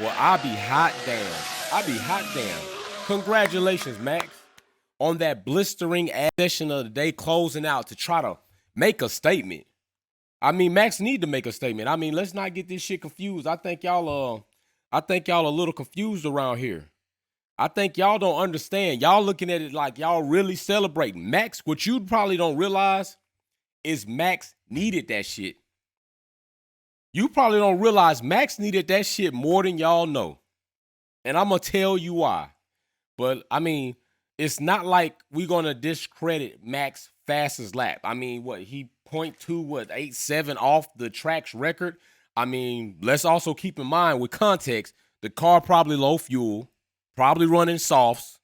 Well, I be hot damn. I be hot damn. Congratulations, Max, on that blistering session of the day closing out to try to make a statement. I mean, Max need to make a statement. I mean, let's not get this shit confused. I think y'all a little confused around here. I think y'all don't understand. Y'all looking at it like y'all really celebrating. Max, what you probably don't realize is Max needed that shit. You probably don't realize Max needed that shit more than y'all know. And I'm going to tell you why. But, I mean, it's not like we're going to discredit Max fastest lap. I mean, he 0.287 off the track's record. I mean, let's also keep in mind with context, the car probably low fuel, probably running softs.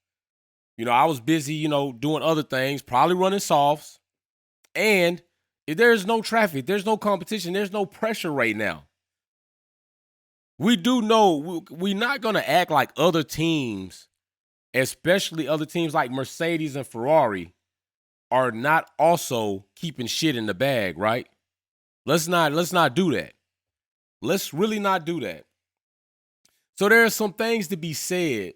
I was busy, doing other things, probably running softs. And if there's no traffic, there's no competition, there's no pressure right now. We do know we're not going to act like other teams, especially other teams like Mercedes and Ferrari, are not also keeping shit in the bag, right? Let's not do that. Let's really not do that. So there are some things to be said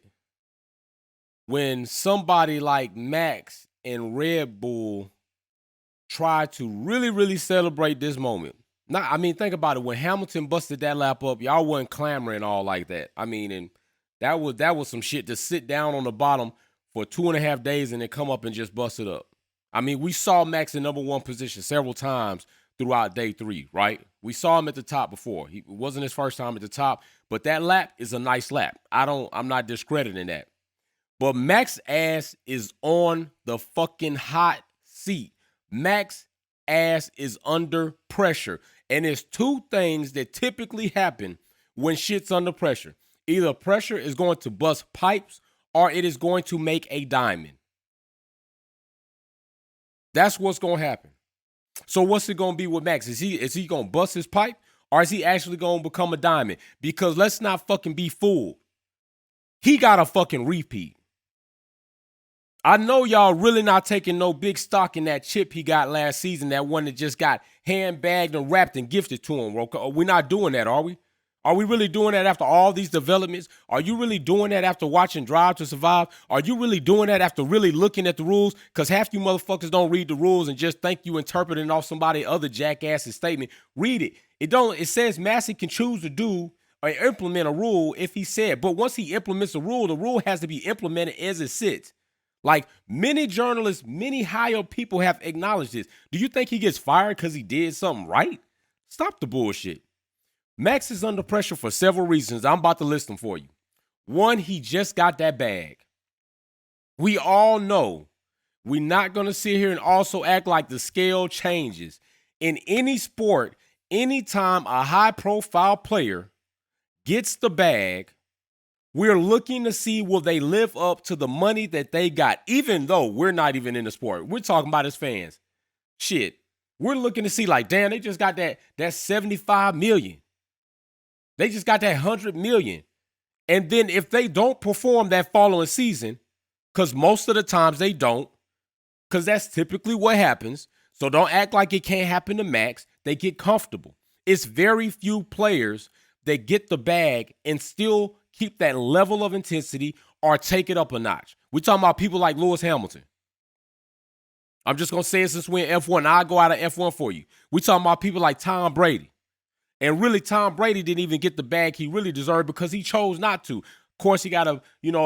when somebody like Max and Red Bull try to really, really celebrate this moment. Now, I mean, think about it. When Hamilton busted that lap up, y'all wasn't clamoring all like that. I mean, and that was some shit to sit down on the bottom for 2.5 days and then come up and just bust it up. I mean, we saw Max in number one position several times throughout day 3, right? We saw him at the top before. It wasn't his first time at the top, but that lap is a nice lap. I'm not discrediting that. But Max ass is on the fucking hot seat. Max ass is under pressure. And it's two things that typically happen when shit's under pressure. Either pressure is going to bust pipes or it is going to make a diamond. That's what's going to happen. So what's it going to be with Max? Is he going to bust his pipe or is he actually going to become a diamond? Because let's not fucking be fooled. He got a fucking repeat. I know y'all really not taking no big stock in that chip he got last season, that one that just got handbagged and wrapped and gifted to him. We're not doing that, are we? Are we really doing that after all these developments? Are you really doing that after watching Drive to Survive? Are you really doing that after really looking at the rules? Because half you motherfuckers don't read the rules and just think you interpreting off somebody other jackass's statement. Read it. It says Massey can choose to do or implement a rule if he said. But once he implements the rule has to be implemented as it sits. Like many journalists, many higher people have acknowledged this. Do you think he gets fired because he did something right? Stop the bullshit. Max is under pressure for several reasons. I'm about to list them for you. One, he just got that bag. We all know we're not going to sit here and also act like the scale changes. In any sport, anytime a high-profile player gets the bag, we're looking to see will they live up to the money that they got, even though we're not even in the sport. We're talking about as fans. Shit. We're looking to see like, damn, they just got that $75 million. They just got that $100 million. And then if they don't perform that following season, because most of the times they don't, because that's typically what happens. So don't act like it can't happen to Max. They get comfortable. It's very few players that get the bag and still keep that level of intensity or take it up a notch. We're talking about people like Lewis Hamilton. I'm just going to say it since we're in F1. I'll go out of F1 for you. We're talking about people like Tom Brady. And really, Tom Brady didn't even get the bag he really deserved because he chose not to. Of course, he got a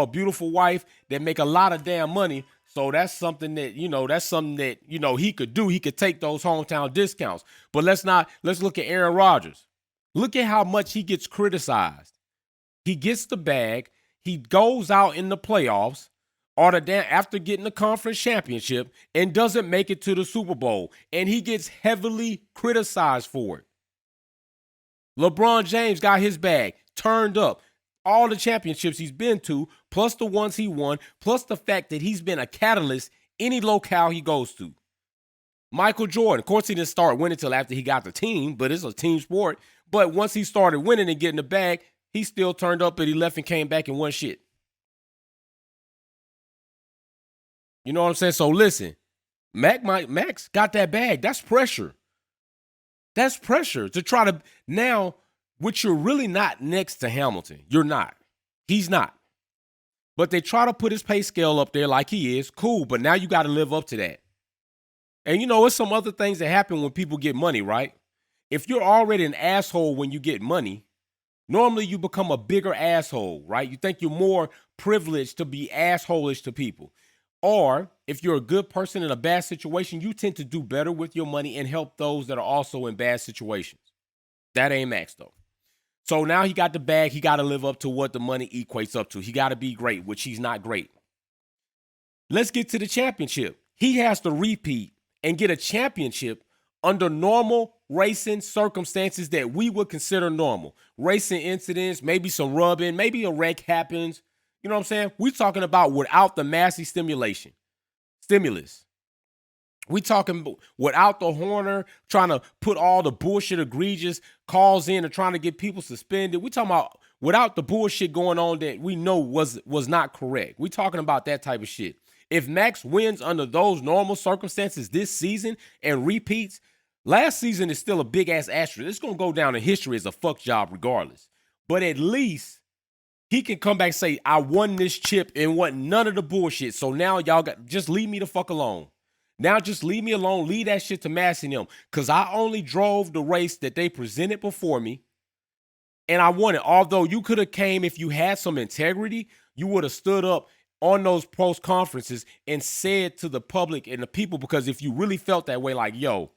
beautiful wife that make a lot of damn money. So that's something that, he could do. He could take those hometown discounts. But let's look at Aaron Rodgers. Look at how much he gets criticized. He gets the bag. He goes out in the playoffs or after getting the conference championship and doesn't make it to the Super Bowl. And he gets heavily criticized for it. LeBron James got his bag, turned up. All the championships he's been to, plus the ones he won, plus the fact that he's been a catalyst any locale he goes to. Michael Jordan, of course, he didn't start winning until after he got the team, but it's a team sport. But once he started winning and getting the bag, he still turned up, but he left and came back and won shit. You know what I'm saying? So listen, Max got that bag. That's pressure. That's pressure to try to now which you're really not next to Hamilton. You're not. He's not. But they try to put his pay scale up there like he is. Cool, but now you got to live up to that. And it's some other things that happen when people get money, right? If you're already an asshole when you get money, normally you become a bigger asshole, right? You think you're more privileged to be assholish to people. Or if you're a good person in a bad situation, you tend to do better with your money and help those that are also in bad situations. That ain't Max, though. So now he got the bag. He got to live up to what the money equates up to. He got to be great, which he's not great. Let's get to the championship. He has to repeat and get a championship under normal racing circumstances that we would consider normal. Racing incidents, maybe some rubbing, maybe a wreck happens. You know what I'm saying? We're talking about without the massive stimulus. We talking without the Horner trying to put all the bullshit egregious calls in and trying to get people suspended. We talking about without the bullshit going on that we know was not correct. We talking about that type of shit. If Max wins under those normal circumstances this season and repeats, last season is still a big ass asterisk. It's gonna go down in history as a fuck job regardless. But at least he can come back and say, I won this chip and wasn't none of the bullshit. So now y'all just leave me the fuck alone. Now just leave me alone. Leave that shit to Max and them. Because I only drove the race that they presented before me. And I won it. Although you could have came, if you had some integrity, you would have stood up on those post conferences and said to the public and the people, because if you really felt that way, like, yo,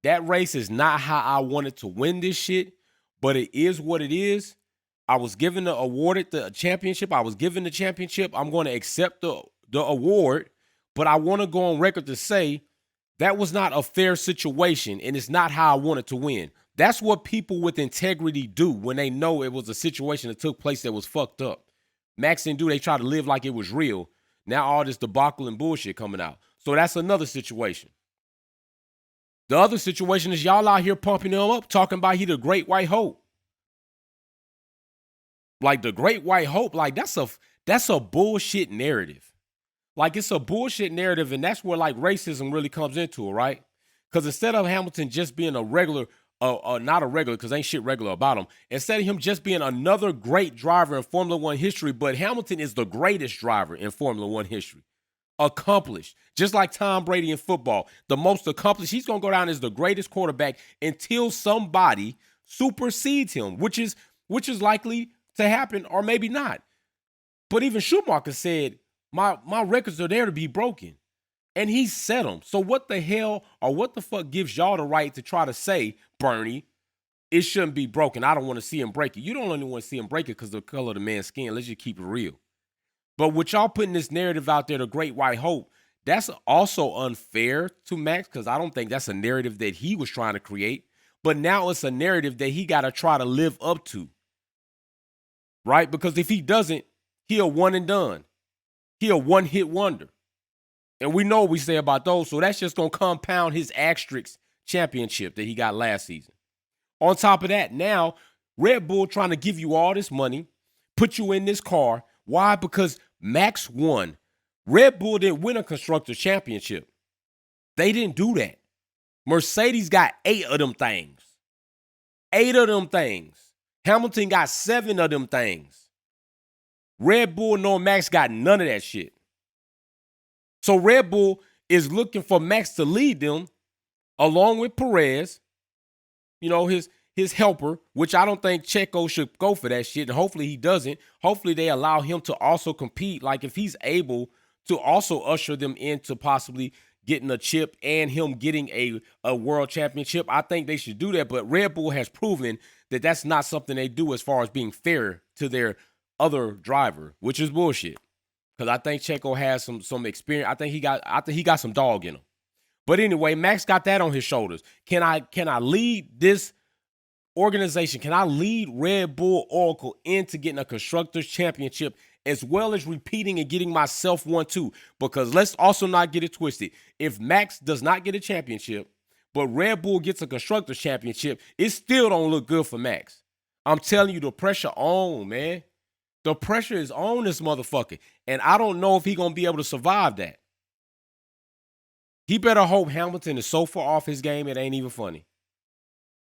that race is not how I wanted to win this shit, but it is what it is. I was given awarded the championship. I was given the championship. I'm going to accept the award. But I want to go on record to say that was not a fair situation, and it's not how I wanted to win. That's what people with integrity do when they know it was a situation that took place that was fucked up. Max didn't do. They try to live like it was real. Now all this debacle and bullshit coming out. So that's another situation. The other situation is y'all out here pumping him up, talking about he the great white hope. Like the great white hope, like that's a bullshit narrative. Like, it's a bullshit narrative, and that's where, like, racism really comes into it, right? Because instead of Hamilton just being a regular, not a regular, because ain't shit regular about him, instead of him just being another great driver in Formula One history, but Hamilton is the greatest driver in Formula One history. Accomplished. Just like Tom Brady in football. The most accomplished. He's going to go down as the greatest quarterback until somebody supersedes him, which is likely to happen or maybe not. But even Schumacher said, My records are there to be broken. And he set them. So what the hell or what the fuck gives y'all the right to try to say, Bernie, it shouldn't be broken. I don't want to see him break it. You don't only want to see him break it because of the color of the man's skin. Let's just keep it real. But with y'all putting this narrative out there, the great white hope, that's also unfair to Max because I don't think that's a narrative that he was trying to create. But now it's a narrative that he got to try to live up to. Right? Because if he doesn't, he'll one and done. He a one-hit wonder. And we know what we say about those, so that's just going to compound his asterisk championship that he got last season. On top of that, now, Red Bull trying to give you all this money, put you in this car. Why? Because Max won. Red Bull didn't win a Constructors' Championship. They didn't do that. Mercedes got 8 of them things. 8 of them things. Hamilton got 7 of them things. Red Bull nor Max got none of that shit. So Red Bull is looking for Max to lead them along with Perez, his helper, which I don't think Checo should go for that shit. And hopefully he doesn't. Hopefully they allow him to also compete. Like if he's able to also usher them into possibly getting a chip and him getting a world championship, I think they should do that. But Red Bull has proven that that's not something they do as far as being fair to their other driver, which is bullshit. Because I think Checo has some experience. I think he got some dog in him. But anyway, Max got that on his shoulders. Can I lead this organization? Can I lead Red Bull Oracle into getting a Constructors' Championship as well as repeating and getting myself one too? Because let's also not get it twisted. If Max does not get a championship, but Red Bull gets a Constructors' Championship, it still don't look good for Max. I'm telling you, the pressure on, man. The pressure is on this motherfucker. And I don't know if he's going to be able to survive that. He better hope Hamilton is so far off his game, it ain't even funny.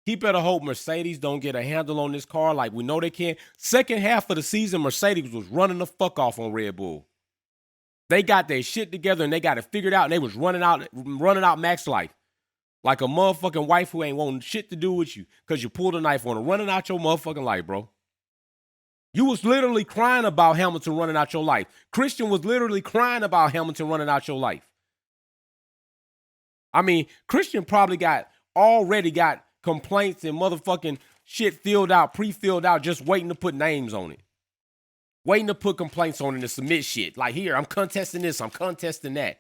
He better hope Mercedes don't get a handle on this car like we know they can. Second half of the season, Mercedes was running the fuck off on Red Bull. They got their shit together and they got it figured out, and they was running out Max life. Like a motherfucking wife who ain't wanting shit to do with you because you pulled a knife on her, running out your motherfucking life, bro. You was literally crying about Hamilton running out your life. Christian was literally crying about Hamilton running out your life. I mean, Christian probably already got complaints and motherfucking shit filled out, pre-filled out, just waiting to put names on it. Waiting to put complaints on it and submit shit. Like, here, I'm contesting this, I'm contesting that.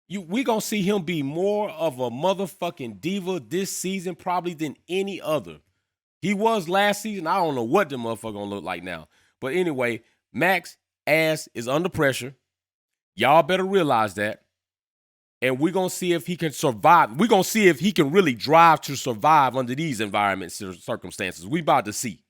We gonna see him be more of a motherfucking diva this season probably than any other. He was last season. I don't know what the motherfucker gonna look like now. But anyway, Max ass is under pressure. Y'all better realize that. And we're gonna see if he can survive. We're gonna see if he can really drive to survive under these environments or circumstances. We about to see.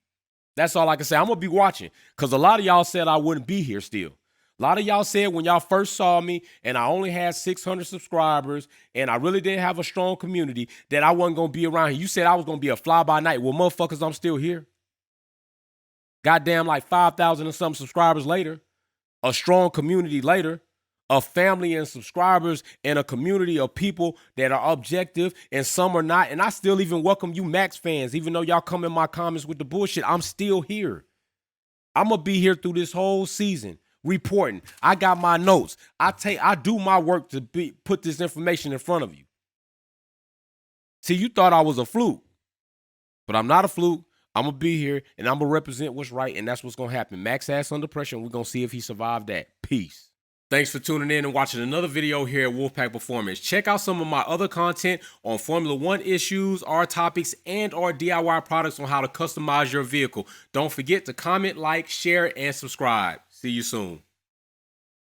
That's all I can say. I'm gonna be watching because a lot of y'all said I wouldn't be here still. A lot of y'all said when y'all first saw me and I only had 600 subscribers and I really didn't have a strong community that I wasn't going to be around here. You said I was going to be a fly-by-night. Well, motherfuckers, I'm still here. Goddamn, like 5,000 and some subscribers later, a strong community later, a family and subscribers and a community of people that are objective and some are not. And I still even welcome you Max fans, even though y'all come in my comments with the bullshit. I'm still here. I'm going to be here through this whole season. Reporting. I got my notes. I do my work to put this information in front of you. See, you thought I was a fluke, but I'm not a fluke. I'm going to be here and I'm going to represent what's right. And that's what's going to happen. Max ass under pressure. And we're going to see if he survived that. Peace. Thanks for tuning in and watching another video here at Wolfpack Performance. Check out some of my other content on Formula One issues, our topics, and our DIY products on how to customize your vehicle. Don't forget to comment, like, share, and subscribe. See you soon.